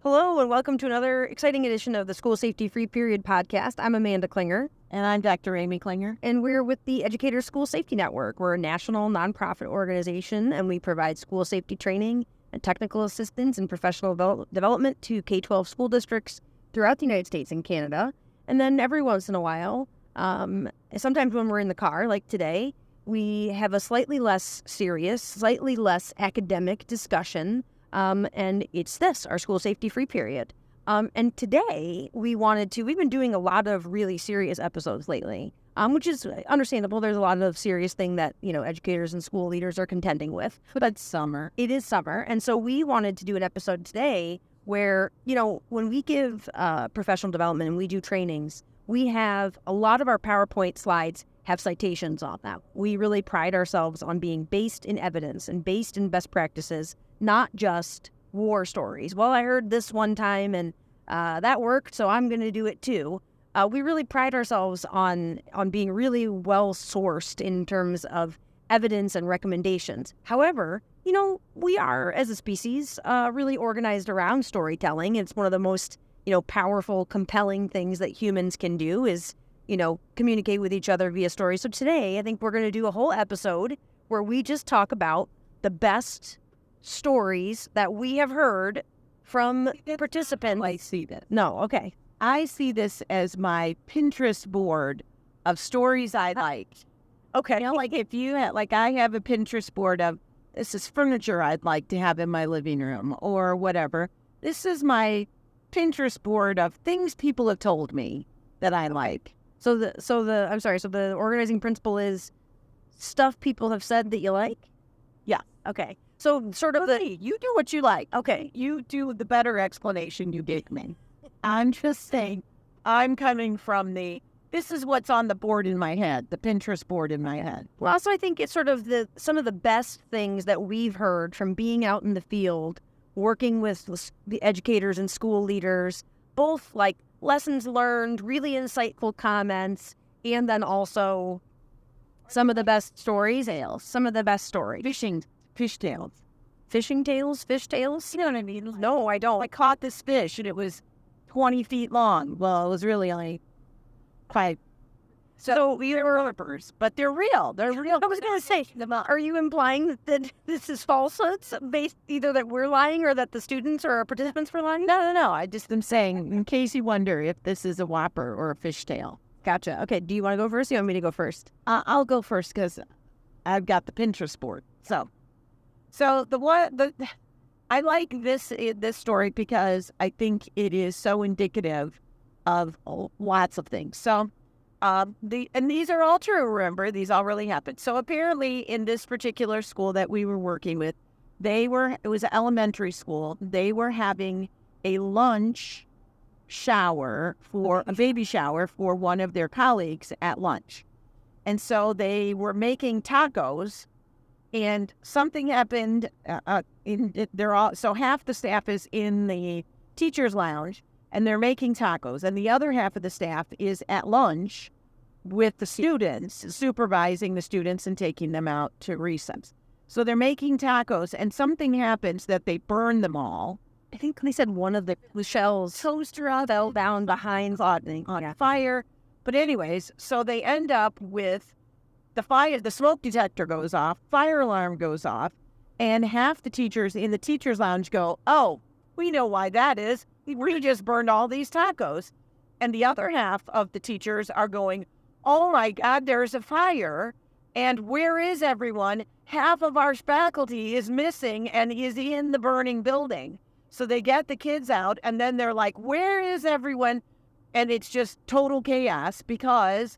Hello and welcome to another exciting edition of the School Safety Free Period podcast. I'm Amanda Klinger. And I'm Dr. Amy Klinger. And we're with the Educators School Safety Network. We're a national nonprofit organization, and we provide school safety training and technical assistance and professional development to K-12 school districts throughout the United States and Canada. And then every once in a while, sometimes when we're in the car, like today, we have a slightly less serious, slightly less academic discussion. And it's this, our school safety free period. And today we've been doing a lot of really serious episodes lately, which is understandable. There's a lot of serious thing that, educators and school leaders are contending with. But it's summer. It is summer. And so we wanted to do an episode today where, when we give professional development and we do trainings, we have a lot of our PowerPoint slides have citations on them. We really pride ourselves on being based in evidence and based in best practices, not just war stories. Well, I heard this one time and that worked, so I'm going to do it too. We really pride ourselves on being really well sourced in terms of evidence and recommendations. However, we are, as a species, really organized around storytelling. It's one of the most, powerful, compelling things that humans can do is, communicate with each other via story. So today, I think we're going to do a whole episode where we just talk about the best stories that we have heard from participants. I see this. No, okay. I see this as my Pinterest board of stories I like. Okay. Like if you had, I have a Pinterest board of this is furniture I'd like to have in my living room or whatever. This is my Pinterest board of things people have told me that I like. So the organizing principle is stuff people have said that you like? Yeah. Okay. So sort of you do what you like. Okay. You do the better explanation you gave me. I'm just saying, I'm coming from this is what's on the board in my head, the Pinterest board in my head. Well, also I think it's sort of some of the best things that we've heard from being out in the field, working with the educators and school leaders, both like lessons learned, really insightful comments, and then also some of the best stories. Some of the best stories. Fish tales. Fishing tales? Fish tales? You know what I mean? No, I don't. I caught this fish and it was 20 feet long. Well, it was really only 5. So we were flippers, but they're real. They're real. I was going to say, are you implying that this is falsehoods based either that we're lying or that the students or our participants were lying? No. I just am saying, in case you wonder if this is a whopper or a fishtail. Gotcha. Okay. Do you want to go first? Or you want me to go first? I'll go first because I've got the Pinterest board. So I like this story because I think it is so indicative of lots of things. So, and these are all true. Remember, these all really happened. So apparently, in this particular school that we were working with, it was an elementary school. They were having a lunch shower a baby shower for one of their colleagues at lunch, and so they were making tacos. And something happened. So half the staff is in the teacher's lounge, and they're making tacos, and the other half of the staff is at lunch with the students, supervising the students and taking them out to recess. So they're making tacos, and something happens that they burn them all. I think they said one of the shells toaster fell down behind on fire. But anyways, so they end up with the smoke detector goes off, fire alarm goes off, and half the teachers in the teacher's lounge go, "Oh, we know why that is. We just burned all these tacos." And the other half of the teachers are going, "Oh my God, there's a fire. And where is everyone? Half of our faculty is missing and is in the burning building." So they get the kids out, and then they're like, "Where is everyone?" And it's just total chaos because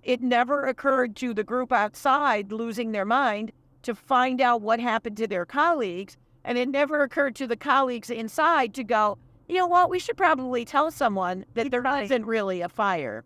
it never occurred to the group outside losing their mind to find out what happened to their colleagues. And it never occurred to the colleagues inside to go, you know what, we should probably tell someone that there isn't really a fire.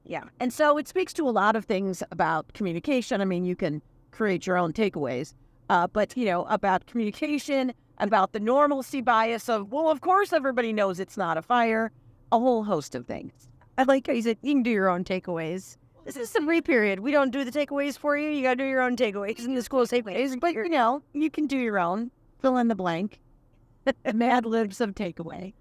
Yeah. And so it speaks to a lot of things about communication. I mean, you can create your own takeaways, but, about communication, about the normalcy bias of, well, of course everybody knows it's not a fire, a whole host of things. I like how you said you can do your own takeaways. This is some period. We don't do the takeaways for you. You got to do your own takeaways in the school takeaways. But, you can do your own. Fill in the blank. Mad Libs of takeaway.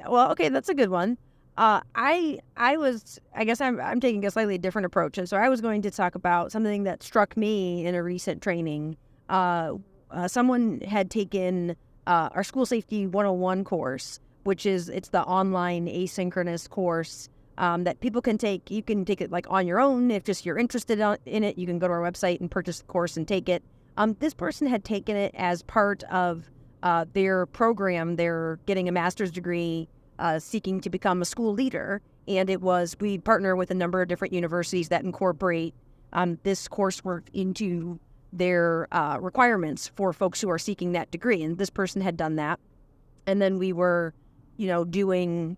Well, okay, that's a good one. I guess I'm taking a slightly different approach, and so I was going to talk about something that struck me in a recent training. Someone had taken our School Safety 101 course, which it's the online asynchronous course that people can take. You can take it like on your own if just you're interested in it. You can go to our website and purchase the course and take it. This person had taken it as part of their program. They're getting a master's degree, seeking to become a school leader. And we partner with a number of different universities that incorporate this coursework into their requirements for folks who are seeking that degree. And this person had done that. And then we were, doing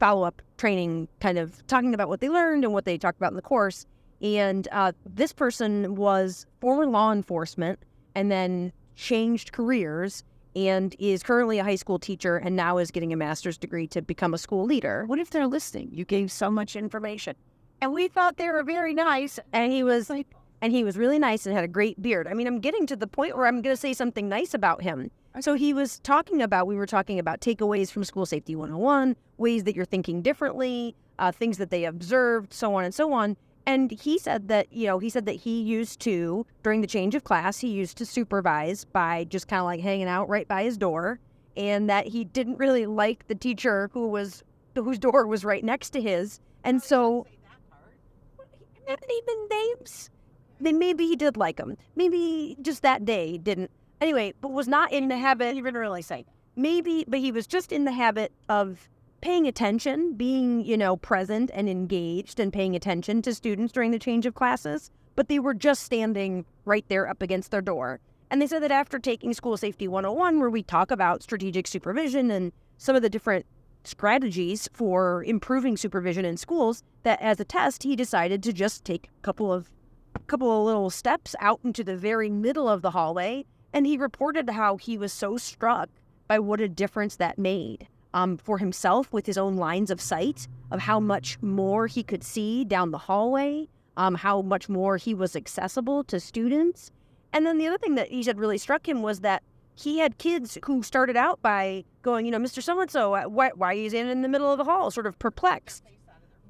follow-up training, kind of talking about what they learned and what they talked about in the course. And this person was former law enforcement and then changed careers and is currently a high school teacher and now is getting a master's degree to become a school leader. What if they're listening? You gave so much information. And we thought they were very nice. And he was really nice and had a great beard. I mean, I'm getting to the point where I'm going to say something nice about him. So we were talking about takeaways from School Safety 101, ways that you're thinking differently, things that they observed, so on and so on. And he said that, he used to, during the change of class, he used to supervise by just kind of like hanging out right by his door, and that he didn't really like the teacher whose door was right next to his. And so, not even names. Then maybe he did like him. Maybe just that day he didn't. Anyway, but was not in the habit. You didn't really say. Maybe, but he was just in the habit of paying attention, being, present and engaged and paying attention to students during the change of classes, but they were just standing right there up against their door. And they said that after taking School Safety 101, where we talk about strategic supervision and some of the different strategies for improving supervision in schools, that as a test, he decided to just take a couple of little steps out into the very middle of the hallway, and he reported how he was so struck by what a difference that made. For himself with his own lines of sight of how much more he could see down the hallway, how much more he was accessible to students. And then the other thing that he said really struck him was that he had kids who started out by going, Mr. So-and-so, why are you standing in the middle of the hall, sort of perplexed.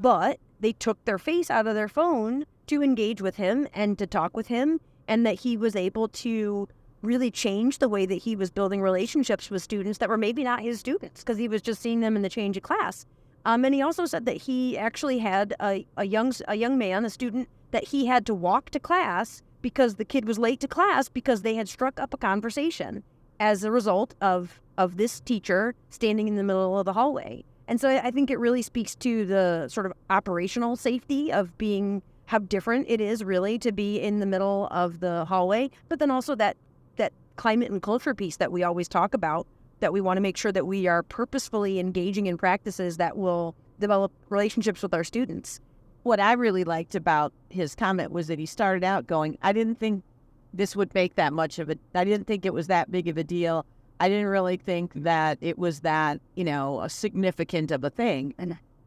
But they took their face out of their phone to engage with him and to talk with him, and that he was able to really changed the way that he was building relationships with students that were maybe not his students because he was just seeing them in the change of class. And he also said that he actually had a young man, a student, that he had to walk to class because the kid was late to class because they had struck up a conversation as a result of this teacher standing in the middle of the hallway. And so I think it really speaks to the sort of operational safety of how different it is really to be in the middle of the hallway, but then also that climate and culture piece that we always talk about, that we want to make sure that we are purposefully engaging in practices that will develop relationships with our students. What I really liked about his comment was that he started out going, I didn't think this would make that much of it. I didn't think it was that big of a deal. I didn't really think that it was that, a significant of a thing.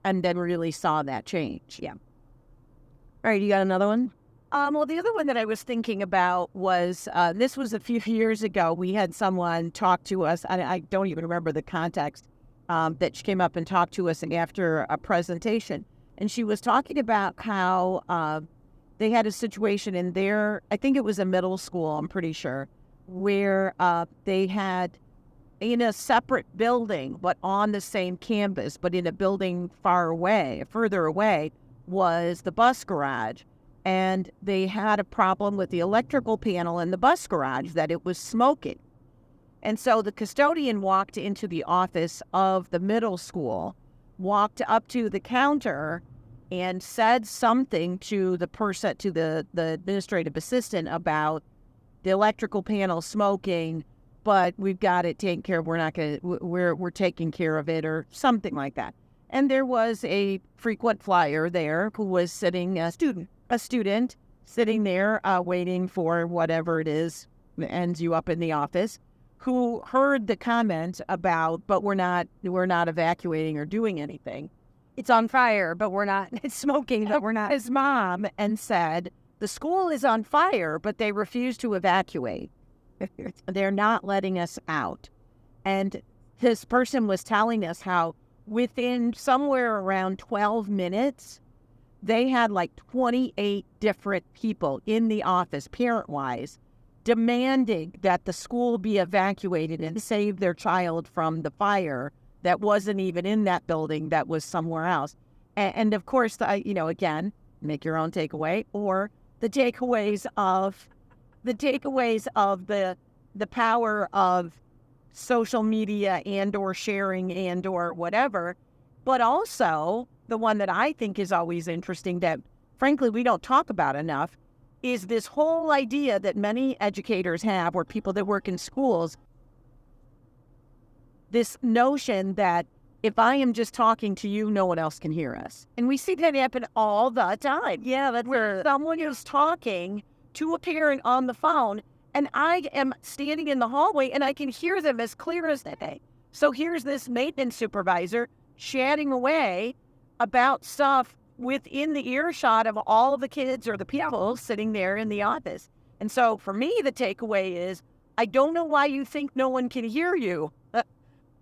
And then really saw that change. Yeah. All right, you got another one? Well, the other one that I was thinking about was, this was a few years ago. We had someone talk to us. I don't even remember the context, that she came up and talked to us after a presentation. And she was talking about how they had a situation in I think it was a middle school, I'm pretty sure, where they had in a separate building, but on the same campus, but in a building further away, was the bus garage. And they had a problem with the electrical panel in the bus garage, that it was smoking. And so the custodian walked into the office of the middle school, walked up to the counter, and said something to the administrative assistant about the electrical panel smoking, but we've got it taken care of. We're taking care of it, or something like that. And there was a frequent flyer there who was sitting, a student sitting there waiting for whatever it is that ends you up in the office, who heard the comment about, but we're not evacuating or doing anything. It's on fire, but we're not. It's smoking, but we're not. His mom, and said, the school is on fire, but they refuse to evacuate. They're not letting us out. And this person was telling us how within somewhere around 12 minutes, they had like 28 different people in the office, parent-wise, demanding that the school be evacuated and save their child from the fire that wasn't even in that building, that was somewhere else. And of course, again, make your own takeaway, or the takeaways of the power of social media and or sharing and or whatever. But also the one that I think is always interesting that frankly we don't talk about enough is this whole idea that many educators have, or people that work in schools, this notion that if I am just talking to you, no one else can hear us. And we see that happen all the time. Yeah, that's where someone is talking to a parent on the phone, and I am standing in the hallway and I can hear them as clear as day. So here's this maintenance supervisor chatting away about stuff within the earshot of all the kids or the people sitting there in the office. And so for me, the takeaway is, I don't know why you think no one can hear you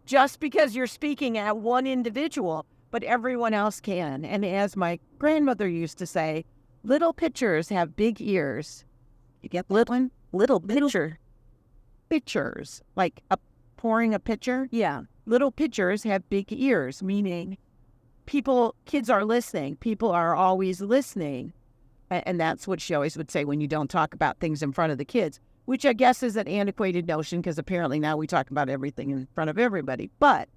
just because you're speaking at one individual, but everyone else can. And as my grandmother used to say, little pitchers have big ears. You get little pitchers, like pouring a pitcher. Yeah. Little pitchers have big ears, meaning kids are listening. People are always listening. And that's what she always would say when you don't talk about things in front of the kids, which I guess is an antiquated notion because apparently now we talk about everything in front of everybody. But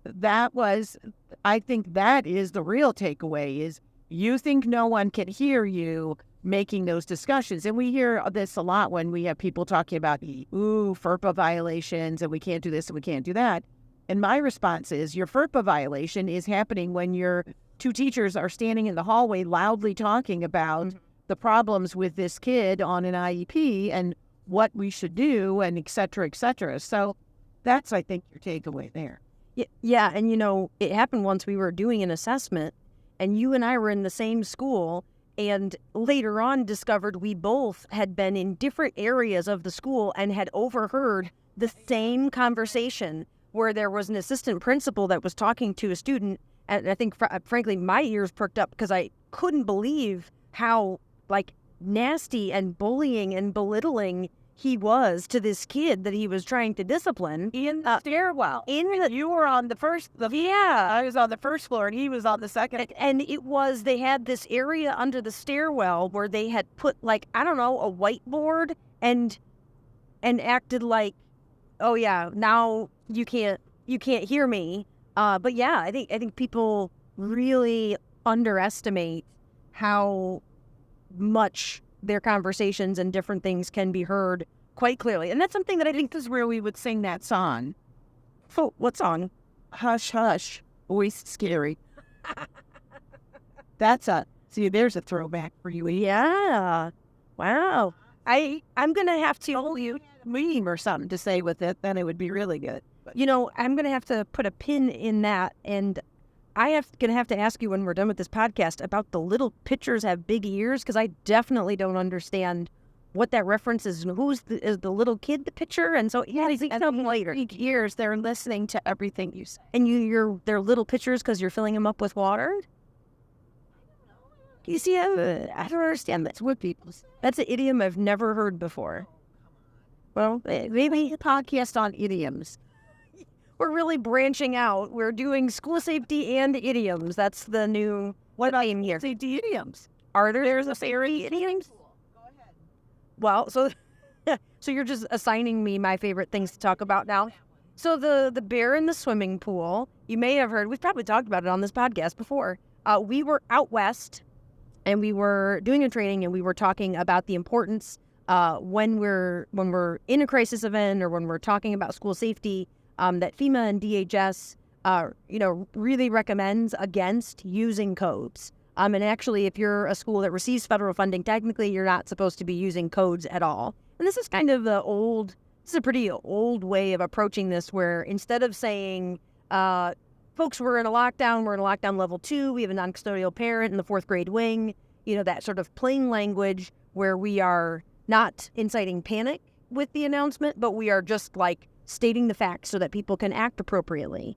I think that is the real takeaway, is you think no one can hear you making those discussions. And we hear this a lot when we have people talking about, FERPA violations, and we can't do this and we can't do that. And my response is, your FERPA violation is happening when your two teachers are standing in the hallway loudly talking about the problems with this kid on an IEP and what we should do, and et cetera, et cetera. So that's, I think, your takeaway there. Yeah, and it happened once. We were doing an assessment, and you and I were in the same school, and later on discovered we both had been in different areas of the school and had overheard the same conversation where there was an assistant principal that was talking to a student. And I think, frankly, my ears perked up because I couldn't believe how, nasty and bullying and belittling he was to this kid that he was trying to discipline. In the stairwell. You were on the first. Yeah. I was on the first floor and he was on the second. And they had this area under the stairwell where they had put, a whiteboard and acted like, oh yeah, now you can't hear me. But yeah, I think people really underestimate how much their conversations and different things can be heard quite clearly. And that's something that I think is where we would sing that song. Oh, what song? Hush, hush, voice scary. There's a throwback for you. Yeah. Wow. I'm going to have to... you meme or something to say with it, then it would be really good. But. I'm going to have to put a pin in that, and going to have to ask you when we're done with this podcast about the little pitchers have big ears, because I definitely don't understand what that reference is and is the little kid the pitcher, and so later. Big ears, they're listening to everything you say. And they're little pitchers because you're filling them up with water. You see, I don't understand. That's what people say. That's an idiom I've never heard before. Well, maybe a podcast on idioms. We're really branching out. We're doing school safety and idioms. That's the new theme here. Safety idioms. There's a fairy idioms? Go ahead. Well, so you're just assigning me my favorite things to talk about now. So the bear in the swimming pool, you may have heard, we've probably talked about it on this podcast before. We were out west and we were doing a training and we were talking about the importance when we're in a crisis event or when we're talking about school safety, that FEMA and DHS, really recommends against using codes. And actually, if you're a school that receives federal funding, technically you're not supposed to be using codes at all. And this is kind of this is a pretty old way of approaching this, where instead of saying, folks, we're in a lockdown level 2, we have a non-custodial parent in the 4th grade wing, that sort of plain language where we are not inciting panic with the announcement, but we are just stating the facts so that people can act appropriately.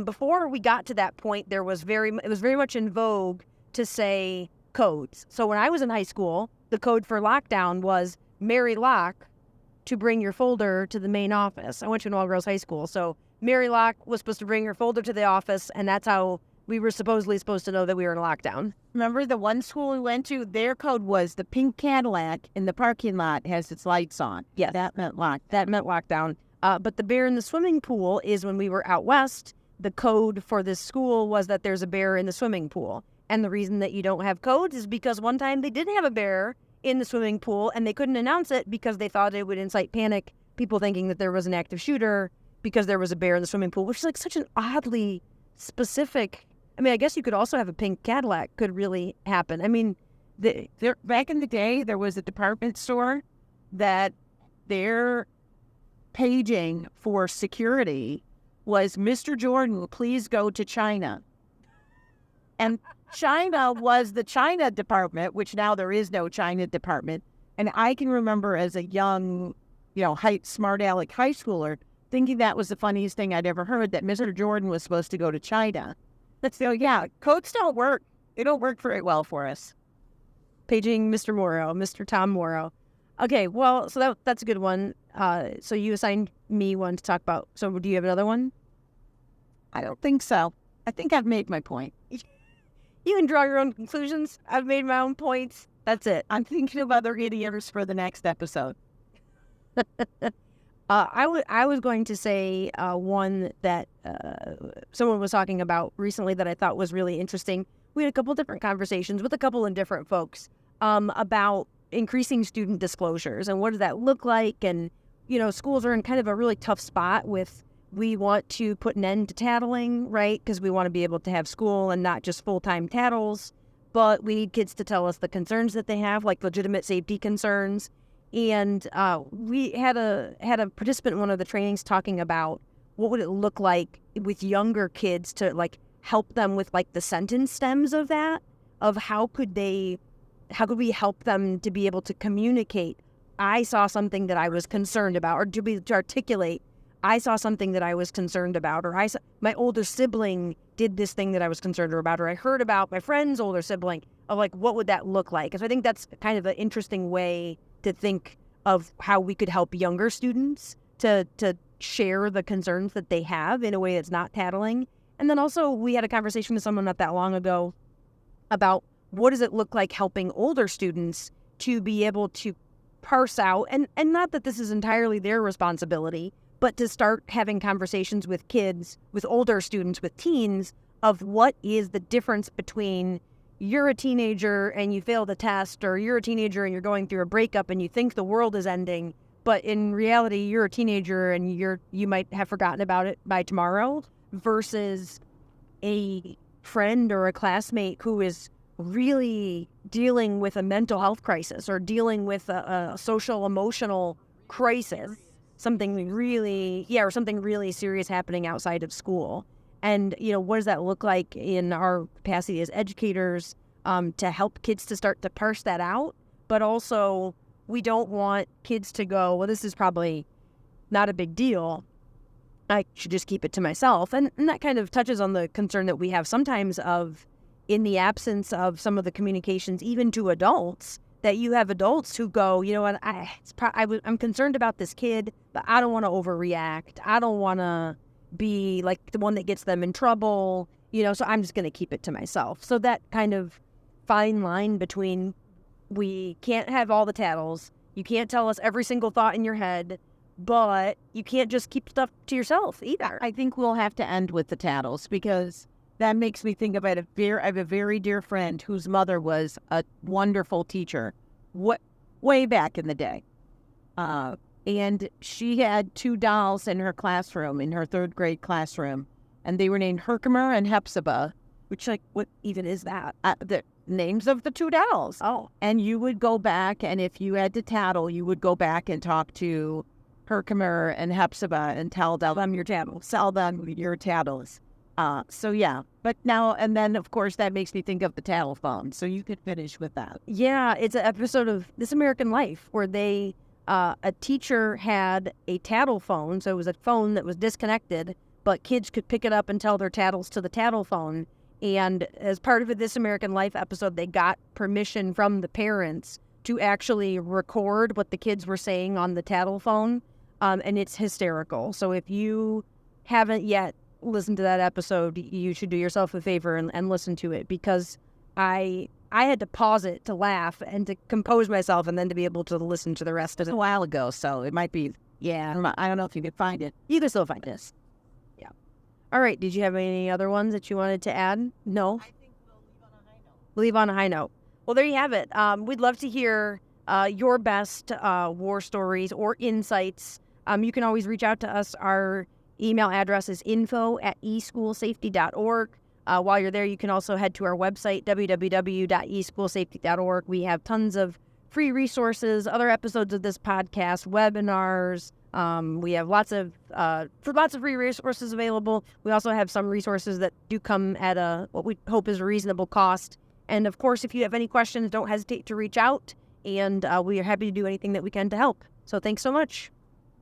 Before we got to that point, it was very much in vogue to say codes. So when I was in high school, the code for lockdown was Mary Locke to bring your folder to the main office. I went to an all-girls high school, so Mary Locke was supposed to bring her folder to the office, and that's how we were supposedly supposed to know that we were in lockdown. Remember the one school we went to? Their code was the pink Cadillac in the parking lot has its lights on. Yes. That meant lock. That meant lockdown. But the bear in the swimming pool is when we were out west. The code for this school was that there's a bear in the swimming pool. And the reason that you don't have codes is because one time they did have a bear in the swimming pool and they couldn't announce it because they thought it would incite panic, people thinking that there was an active shooter because there was a bear in the swimming pool, which is like such an oddly specific. I mean, I guess you could also have a pink Cadillac could really happen. I mean, back in the day, there was a department store that their paging for security was, Mr. Jordan, please go to China. And China was the China department, which now there is no China department. And I can remember as a young, smart aleck high schooler thinking that was the funniest thing I'd ever heard, that Mr. Jordan was supposed to go to China. So, yeah, codes don't work. They don't work very well for us. Paging Mr. Morrow, Mr. Tom Morrow. Okay, well, so that's a good one. So you assigned me one to talk about. So do you have another one? I don't think so. I think I've made my point. You can draw your own conclusions. I've made my own points. That's it. I'm thinking of other idioms for the next episode. I was going to say one that someone was talking about recently that I thought was really interesting. We had a couple different conversations with a couple of different folks about increasing student disclosures and what does that look like. And, schools are in kind of a really tough spot with, we want to put an end to tattling, right? Because we want to be able to have school and not just full-time tattles. But we need kids to tell us the concerns that they have, like legitimate safety concerns. And we had a participant in one of the trainings talking about what would it look like with younger kids to help them with the sentence stems of that, of how could we help them to be able to communicate, I saw something that I was concerned about, or to articulate, I saw something that I was concerned about, or my older sibling did this thing that I was concerned about, or I heard about my friend's older sibling, of what would that look like? So I think that's kind of an interesting way to think of how we could help younger students to share the concerns that they have in a way that's not tattling. And then also we had a conversation with someone not that long ago about what does it look like helping older students to be able to parse out, and not that this is entirely their responsibility, but to start having conversations with kids, with older students, with teens, of what is the difference between you're a teenager and you failed a test, or you're a teenager and you're going through a breakup and you think the world is ending, but in reality you're a teenager and you might have forgotten about it by tomorrow, versus a friend or a classmate who is really dealing with a mental health crisis or dealing with a social emotional crisis, something really serious happening outside of school. And, what does that look like in our capacity as educators to help kids to start to parse that out? But also, we don't want kids to go, well, this is probably not a big deal. I should just keep it to myself. And that kind of touches on the concern that we have sometimes of, in the absence of some of the communications, even to adults, that you have adults who go, what, I'm concerned about this kid, but I don't want to overreact. I don't want to be the one that gets them in trouble, so I'm just going to keep it to myself. So that kind of fine line between, we can't have all the tattles, you can't tell us every single thought in your head, but you can't just keep stuff to yourself either. I think we'll have to end with the tattles, because that makes me think about I have a very dear friend whose mother was a wonderful teacher way back in the day. And she had two dolls in her classroom, in her third grade classroom, and they were named Herkimer and Hepzibah, which, what even is that? The names of the two dolls. Oh. And you would go back, and if you had to tattle, you would go back and talk to Herkimer and Hepzibah and tell them your tattles. Sell them your tattles. So yeah, but now, and then of course that makes me think of the tattle phone. So you could finish with that. Yeah, it's an episode of This American Life where they a teacher had a tattle phone, so it was a phone that was disconnected, but kids could pick it up and tell their tattles to the tattle phone. And as part of a This American Life episode, they got permission from the parents to actually record what the kids were saying on the tattle phone, and it's hysterical. So if you haven't yet listened to that episode, you should do yourself a favor and listen to it, because I had to pause it to laugh and to compose myself and then to be able to listen to the rest of A it. while ago, so it might be. Yeah, I don't know if you could find it. you can still find this. Yeah. All right. Did you have any other ones that you wanted to add? No? I think we'll leave on a high note. Leave on a high note. Well, there you have it. We'd love to hear your best war stories or insights. You can always reach out to us. Our email address is info@eschoolsafety.org. While you're there, you can also head to our website, www.eschoolsafety.org. We have tons of free resources, other episodes of this podcast, webinars. We have lots of free resources available. We also have some resources that do come at what we hope is a reasonable cost. And of course, if you have any questions, don't hesitate to reach out, and we are happy to do anything that we can to help. So thanks so much.